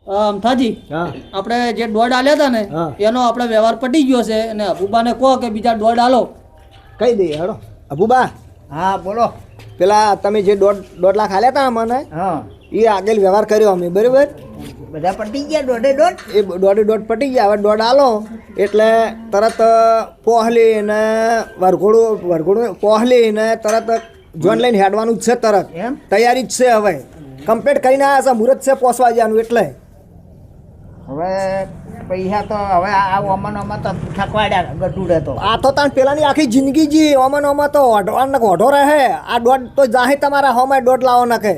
અમથાજી હા આપણે જે દોડ આલ્યા હતા ને હા. એનો આપણે વ્યવહાર પટી ગયો છે અને અબુબાને કહો કે બીજા દોડ આલો. કહી દઈએ હેડો અબુબા હા બોલો. પેલા તમે જે દોઢ લાખ આલ્યા હતા મને હા એ આગળ વ્યવહાર કર્યો અમે બરાબર બધા પટી ગયા દોઢે દોઢ. એ દોઢ પટી ગયા હવે દોઢ આલો એટલે તરત પોહલી ને વરઘોડું પોહલી ને તરત જોન લઈને હેડવાનું જ છે તરત એમ? તૈયારી જ છે હવે કમ્પ્લીટ કરીને આવ્યા છે મુહૂર્ત છે પોસવા જવાનું એટલે હવે પૈસા તો હવે આ ઓમાં તો થકવાડ્યા ગઢુડે તો. આ તો તાણ પેલાની આખી જિંદગી જી ઓમાં ઓમાં તો ઓઢો રહે આ દોઢ તો જાહે તમારા હોમાં દોઢ લાવો નાખે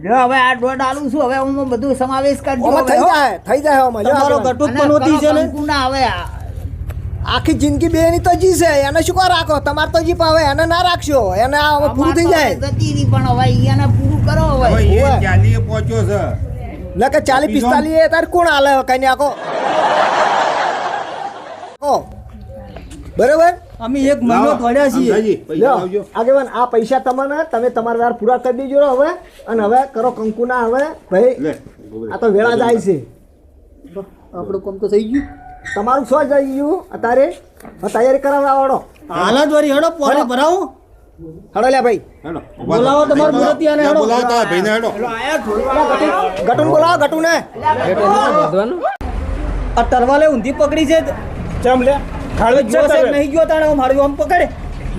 જો હવે આ દોઢ આલું છું હવે હું બધું સમાવેશ કરજો. ઓમાં હવે, હો. થઈ જાય ઓમાં લ્યો તમારો આગળ. ગટુક અને પણ હોતી છે ને કંકુ ના હવે આખી જિંદગી બે ની તો જી છે એને શું કો રાખો તમારે તો જી પાવે એને ના રાખશો એને આ હવે પૂરું થઈ જાય જતી રહી પણ હવે અહીંયાને પૂરું કરો હવે. હવે એ ચાલીએ પહોંચ્યો છે ન કે 40-45 એ તાર કોણ હાલે કઈ ને આખો બરાબર અમે એક મહિનો દોડ્યા છીએ. અમથાજી, પૈસા લ્યો લાવજો. આગેવાન આ પૈસા તમને તમે તમારા વાર પૂરા કરી દેજો હવે અને હવે કરો કંકુના હવે ભાઈ લે આ તો વેળા જાય છે આપણું કામ તો થઈ ગયું. તમારું શું જઈ ગયું અત્યારે હવે તૈયારી કરાવવા વાળો હાલ જ વળી હેડો પોણી ભરાવો. હડો લ્યા ભાઈ હેડો. બોલાવો તમારા મુરતિયાને હેડો. બોલાવો તારા ભાઈને હેડો. ગટુન બોલાવો ગટુ ને આ તરવાલે ઊંધી પકડી છે. ચમ લે ખાલી જ છે જોશે કે તરવેલ. નહીં ગયો તાણે મારું આમ પકડે.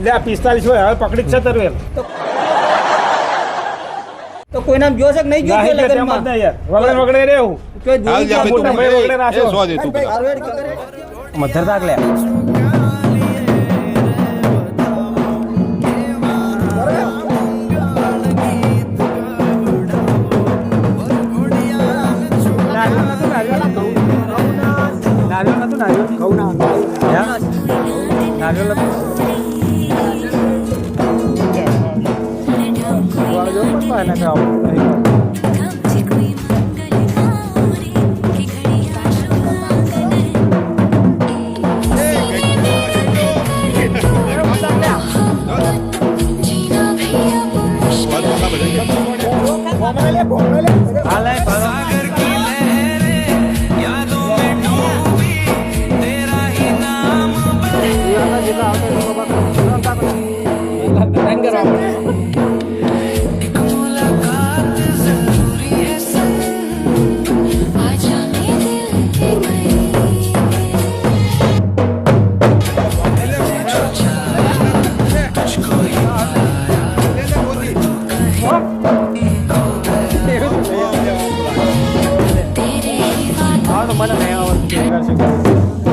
લે આ 45 હોય હવે પકડી જ છે તરવેલ. તો કોઈ નામ ગયો છે કે નહીં ગયો ગાહી છે કે તેમ જ લગનમાં? નહીં યાર વગડે વગડે રહેવું. કોઈ હાલ જોઈ જા ભાઈ, તું મોટા ભાઈ વગડે રાખો. એ સો દે તું પેલા. હારવેડ કરે. મધર તાક લે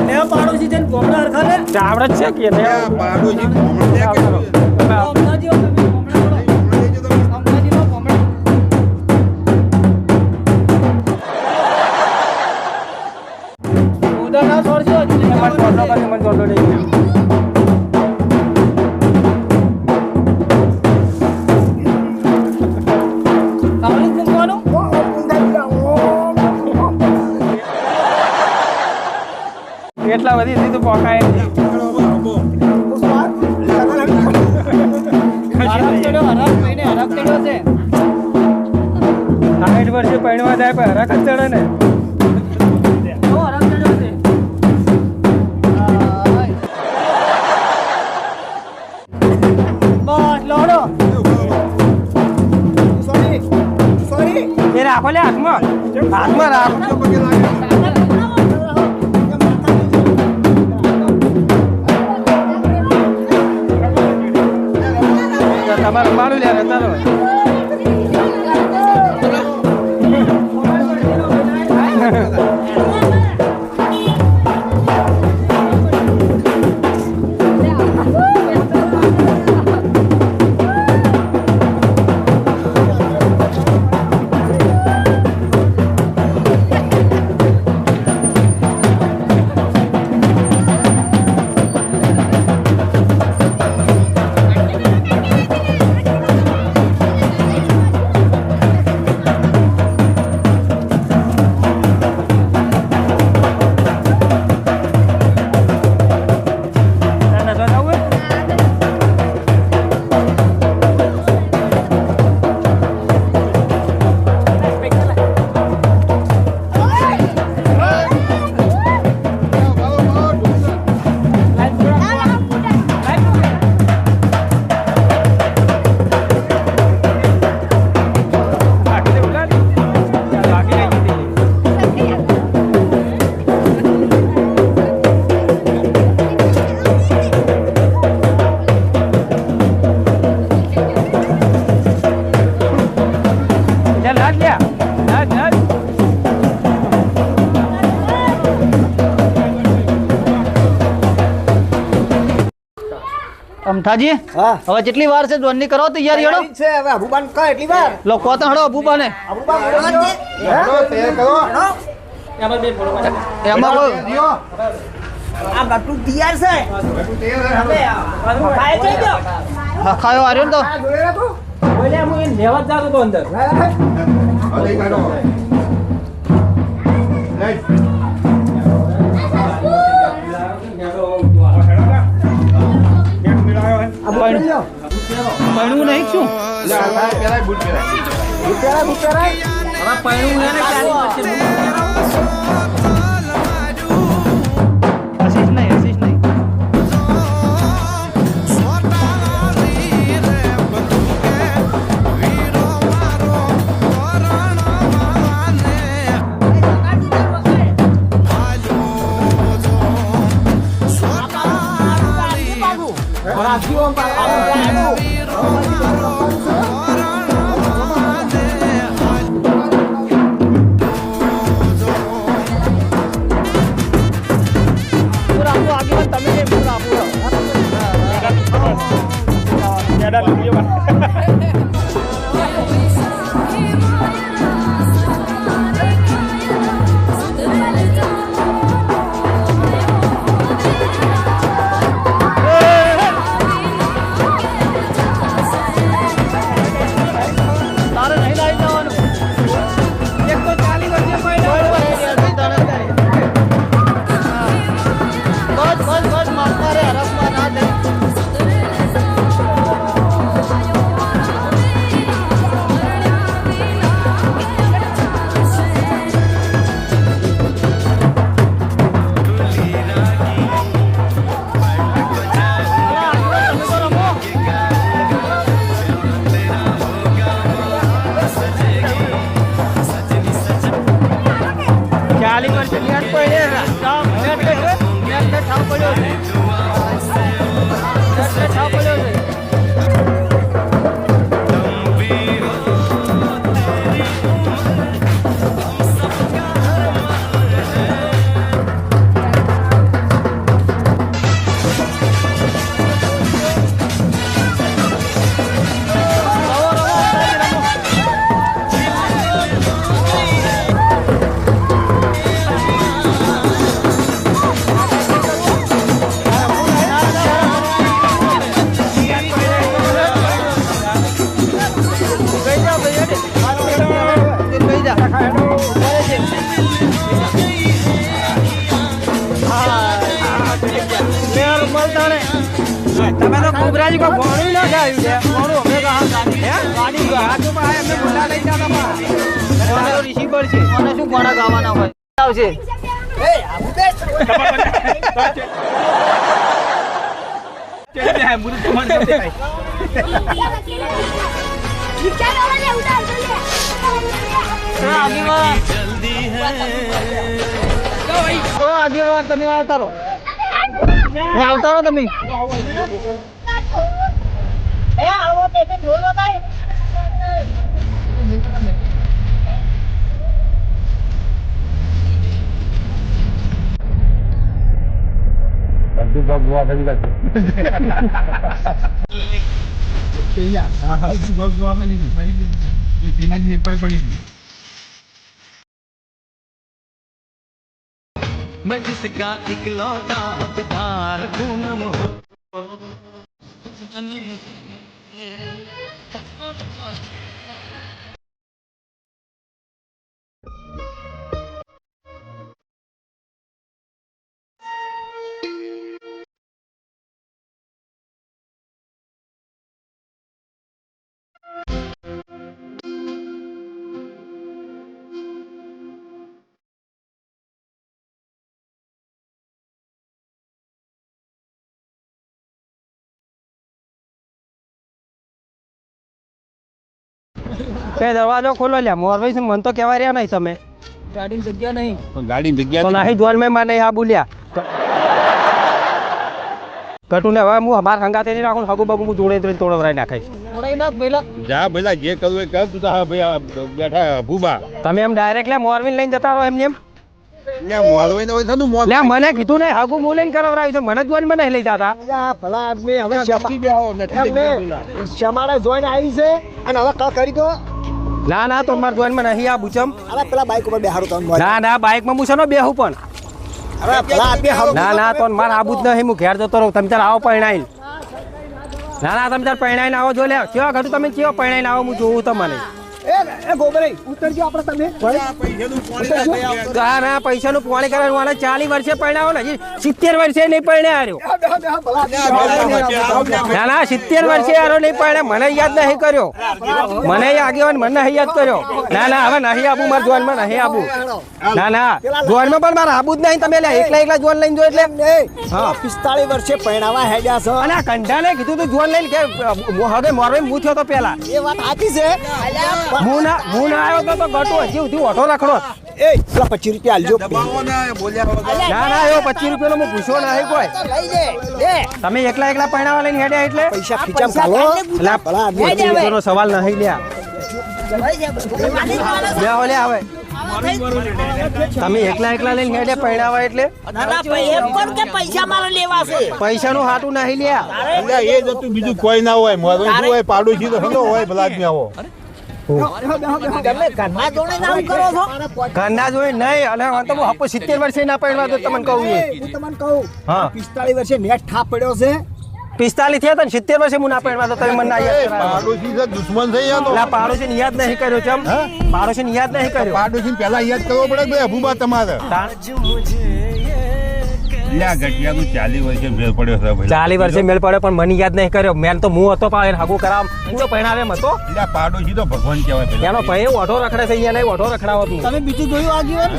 ને પાડોશી છે ને ગોમડા હરખા ને. આવડે જ છે કે નહીં? આ પાડોશી ભમણ લે કે અમદાજી હો, તમે ગોમડા હો. ભમણ લેજો તમે. અમદાજીનો ગોમડા. ઉધા ના છોડજો. કાવડી મૂકવાનું? એટલા બધી દીધું પોકાય નહીં. હરામ ચડ્યો, હરામ મહિને હરામ ચડ્યો છે. 60 વર્ષે પૈણવા જાય પણ હરાક જ ચડે ને. જો હરામ ચડ્યો છે. બસ લોડો. એ રાખો લે હાથમાં હાથમાં રાખો. તમારું મારું લે તારો બુઠાજી હા હવે કેટલી વાર છે જોનની કરો તૈયારી હેડો તૈયારી જ છે હવે અબુબાન કા એટલી વાર લો કોતા હડો અબુબાને અબુબાન બોલો હેડો, તૈયાર કરો. એમાં કોઈ દિયો. આ ગટુ તૈયાર છે બધું તૈયાર છે, હેડો. ખાય છે જો ખાયો આર્યો ને તો આ જોઈ તું બોલે હું એને લેવા જ જાતો તો અંદર હવે લઈ કાઢો. લઈ. પૈણું નહીં શું લે, આ પેલા બૂટ પહેરાય. બુચારા હવે પૈણું એને ચાલી હસીશ નહીં તારે નહીં લાવી જવાનું એક તો ચાલી વર્ષે બસ મારતા રે હરફમાં ના દે ચાલી વર્ષે નેટ પડે નેટ ઠાવ પડ્યો છે નેટ ઠાવ પડ્યો છે તમે તો કુબરાજી કોઈ ભણ્યું ના ગાયું છે ભણું અમે ગાડી ગાડી એમને બોલા લઈ જતા મને તો ઋષિ પર છે મને શું ગોળા ગાવાના હોય આવશે આગેવાન તમે આવતા રહો આવતા રહો તમે मैं जिसका इकलौता हकदार हूँ न તે દરવાજો ખોલો લ્યા મોરભાઈ છે મન તો કહેવાય રહ્યા નહીં તમે ગાડીની જગ્યા નહીં ગાડીની તો જગ્યા નહીં જોન મેં મને આ બોલ્યા કટુ ને હવે હું અમારા હંગાતે નહીં રાખું હગુ બગુ હું જોડે તોડવરાઈ નાખાઈશ થોડા ના પેલા જા પેલા જે કરવું એ કર તું તો હા ભાઈ આ બેઠા ભૂબા તમે એમ ડાયરેક્ટ લે મોરવીને લઈને જતા રહો એમને એમ મોલવાઈ હોય થતું મોલ લે મને કીધું ને હાગુ હું લઈને કરાવરાયું છે મને જ જોઈને મને લઈ જતા આ ભલા આદમી હવે શમાડે જોઈને આવી છે અને હવે કરી દો. ના તો મારે જોઈને મને નહીં આવું ચમ હવે પેલા બાઈક ઉપર બેહારું તમને. ના બાઇકમાં હું છે ને બેહું પણ હવે ભલા આદમી હારું. ના તો મારે આવું જ નહીં હું ઘેર જતો રહું તમે તાર આવો પરણાઈને ના તમે તાર પરણાઈને આવો જો લે કેવા ઘડું તમે કેવો પરણાઈને આવો હું જોઉં તમને એ ગોબરે ઉતરજો આપણે તમે. ના પૈસાનું પોણી કરવાનું 40 વર્ષે પરણાવો ને હજી 70 વર્ષે નહીં પરણ્યા હાર્યો ના 70 વર્ષે હારો નહીં પરણ્યા મને યાદ નહીં કર્યો મને આગેવાન મને નહીં યાદ કર્યો ના હવે નહીં આવું મારા જોનમાં નહીં આવું ના જોનમાં પણ મારે આવું જ નહીં તમે એકલા જોન લઈને જો એટલે હા 45 વર્ષે પરણાવા હેડ્યા છો. અને આ કંઢાને કીધું તું જોન લઈને કે હવે મોરવે હું થયો તો પેલા એ વાત સાચી છે. હું ના આવ્યો તો ગટો હજી સુધી ઓઠો રખડો એ પેલા 25 રૂપિયા આલજો. ના એવો 25 રૂપિયાનો હું પૂછ્યો નહીં કોઈ લઈ દે દે. તમે એકલા પરણાવા લઈને હેડ્યા એટલે પૈસા ખીચામ કાઢો. અલા, ભલા આદમી 25 રૂપિયાનો સવાલ નહીં લ્યા લે હવે તમે એકલા લઈને હેડ્યા પરણાવા એટલે પૈસાનું હાટું નહીં લ્યા એ જતું બીજું કોઈ ના હોય મોલવાઈ શું હોય પાડોશી તો સમજો હોય ભલા આદમી આવો ઘરના જોઈ નહીં અને તો હું 70 વર્ષે ના પરણવા તો તમને કહું હું તમને કહું હા. 45 વર્ષે નેટ ઠાપ પડ્યો છે. 45 થયા હતા ને 70 વર્ષે હું ના પરણવા તો તમે મને ના યાદ કરાવો પાડોશી છે દુશ્મન છે યાર એટલે પાડોશીને યાદ નહીં કર્યો ચમ પાડોશીને યાદ નહીં કર્યો પાડોશી પેલા યાદ કરવો પડે ભાઈ અભુબા તમારે લ્યા ગટિયાનું 40 વર્ષે મેળ પડ્યો છે ભાઈ 40 વર્ષે મેળ પડ્યો પણ મને યાદ નહીં કર્યો મેન તો હું હતો પણ હાગુ કરાવ હું તો પરણાવે એમ હતો લ્યા પાડોશી તો ભગવાન કહેવાય પેલા એનો ભાઈ ઓઢો રખડે છે અહીંયા નહીં ઓઢો રખડાવો તું તમે બીજું જોયું આગળ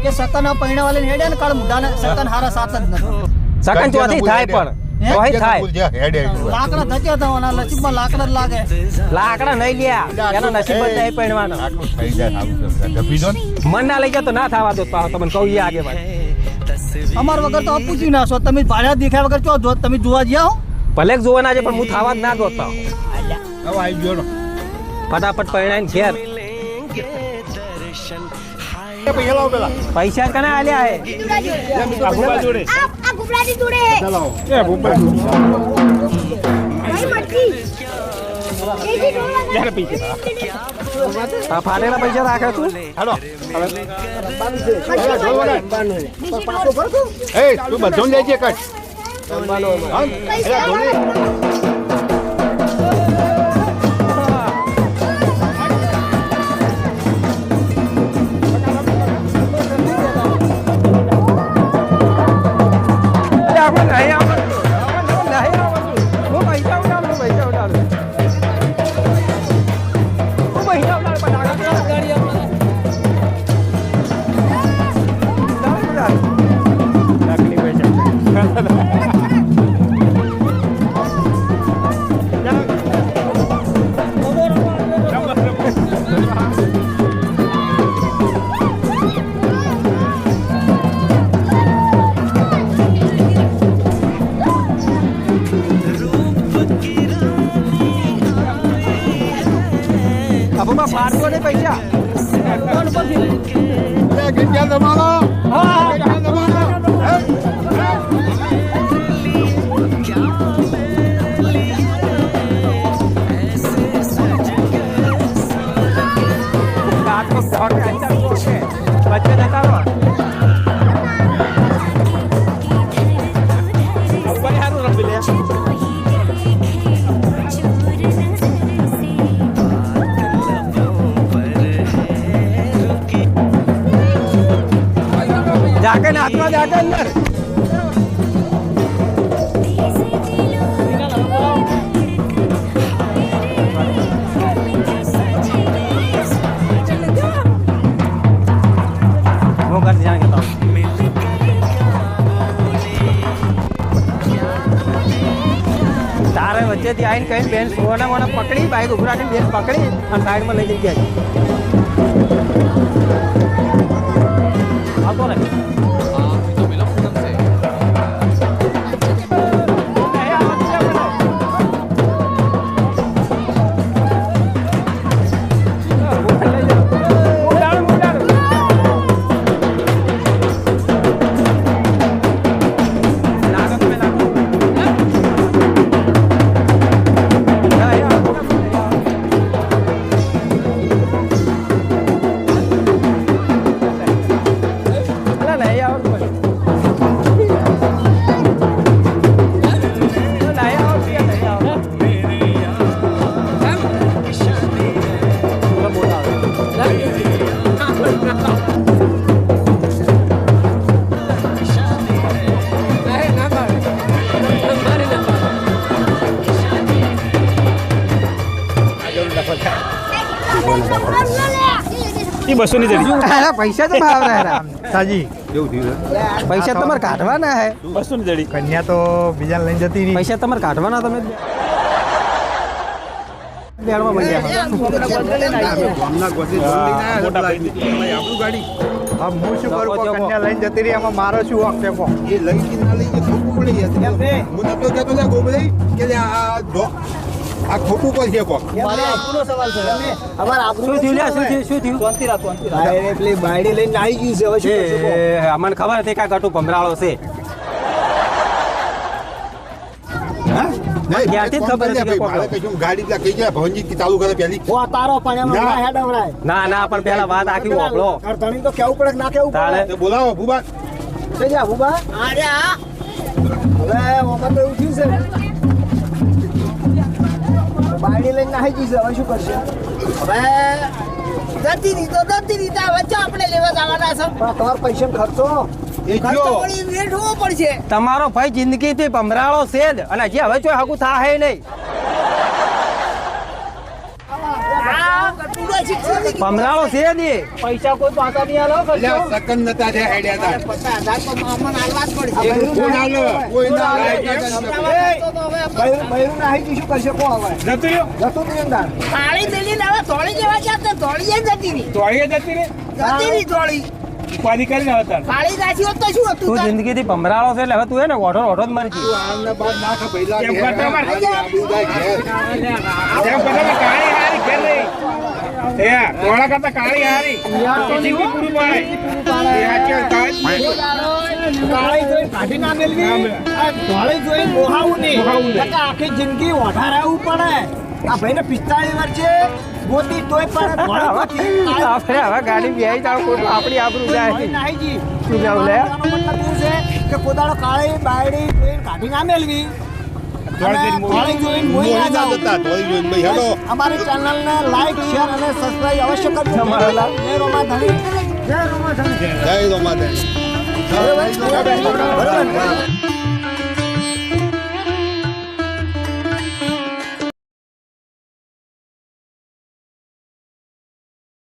કે સતન પૈણા વાલે હેડે ને કાળ મુઢાને સતન હારા સાથ જ નથી સકન ચોથી થાય પણ તોય થાય લાકડા ધચ્યા થવાના નસીબમાં લાકડા જ લાગે લાકડા નહીં લ્યા એનો નસીબ જ નહીં પરણવાનો આટલું થઈ જાય સારું છે જપી દો ને મન ના લઈ જાય તો ના થવા દો પાછો તમને કહું આગે વાત અમાર વગર તો પૂછી ના છો તમે ભાડા દેખાય વગર ચો જો તમે જોવા જ્યા હો ભલે જોવાના છે પણ હું થવા જ ના દોતા હવે આવી ગયો ને ફટાફટ પરણાઈને ઘેર પૈસા લાવો પેલા પૈસા કને આલ્યા હે અભુબા જોડે આ ગુબરાજી જોડે ચલાવો એ અભુબા ભાઈ મટકી એજી ડોલા આ ફાટેલા પૈસા રાખે તું હાલો પાછો ભર તું. એ તું બધું લેજે કટ અબુમાં ફાટતો નહીં પૈસા ગટિયા દબાણો ગટિયા દબાણો વચ્ચે જતા રહો સારું રમી લે જાકે હાથમાં જાકે અંદર હું ઘર જાણ કેતા તારે વચ્ચેથી આવીને કઈ બેન સોના મને પકડી બાઈક ઉભરાટીને બેન પકડી અને સાઈડમાં લઈ જઈ ગયા આવતો ને એ 200 ની જડી અરે પૈસા તો ભાવ રહ્યા સાજી પૈસા તમારે કાઢવાના હે 200 ની જડી કન્યા તો બીજા લઈને જતી રહી પૈસા તમારે કાઢવાના તમે બેડમાં મંડ્યા હા હું શું કરું પણ કન્યા લઈને જતી રહી એમાં મારો શું હક છે પણ એ લઈ ના લઈ ખોટું પડી જશે હું નતો કહેતો ને ગોબરી કે આ ખોટું કોઈ છે કોક અમારે શું થયું લ્યા? શું થયું? શું થયું? પેલી બાયડી લઈને આવી ગઈ છે હવે શું કરશું કહો? એ અમને ખબર હતી કે આ ગટુ ભમરાળો છે ક્યાંથી જ ખબર હતી કે કોક? ગાડી ત્યાં કઈ જાય ભવનજી ચાલુ કરે પેલી ઓ તારો પણ એમાં ના હેડવડાય. ના ના પણ પેલા વાત આખી વાપરો ધણી તો કેવું પડે કે ના કેવું પડે? તો બોલાવો ભૂબા છે જા બુબા. અરે આ હવે ઓમાં તો એવું થયું છે બાયડી લઈને નાહી ગઈ છે હવે શું કરશે? હવે જતી રહી તો વચ્ચે આપણે લેવા જવાના છે પણ તમારા પૈસા ખર્ચો એ ખર્ચો જો પડી વેઠવો પડશે તમારો ભાઈ જિંદગીથી ભમરાળો છે જ અને હજી હવે કોઈ હગું થાય નહીં આ કટુડો શિક્ષણ ભમરાળો છે જ એ. પૈસા કોઈ પાછા નહીં આલો કરશો. સકન નતા છે હેડ્યા હતા 50,000 તો મામા આલવા જ પડશે કોઈ ના લો કોઈ ના લે બૈરું નાહી ગઈ શું કરશે કહો હવે? જતું નહીં અંદર. થાળી મેલી ને હવે થોડી જેવા છે તો થોડી જતી રહી થોડી થાળી નાખી હોત તો શું હતું તું તાર? જિંદગીથી ભમરાળો છે એટલે હવે તું હે ને ઓઢો ઓઢો જ મરજી આના બાદ નાખ ભઈલા કાળી જોઈને કાઢી ના મેલવી. આ ધોળી જોઈને મોહાવું નહીં. કાકા આખી જિંદગી ઓઢા રહેવું પડે. આ ભાઈને 45 વર્ષે ગોતી તોય પણ ધોળી ગોતી. આપણે હવે ગાડી બેહી જાવ ખોટું આપણી આબરૂ જાય ધોળી નાહી ગઈ. શું કહેવું લે? આનો મતલબ એવું છે કે કોદાળો કાળી બાયડી જોઈને કાઢી ના મેલવી. અને ધોળી જોઈને મોહી ના જાવ. અમારી ચેનલને લાઈક શેર અને સબસ્ક્રાઇબ અવશ્ય કરજો. તમારા લાલ. જય રોમા ધણી. જય રોમા ધણી. જય રોમાદેવ બરોબર?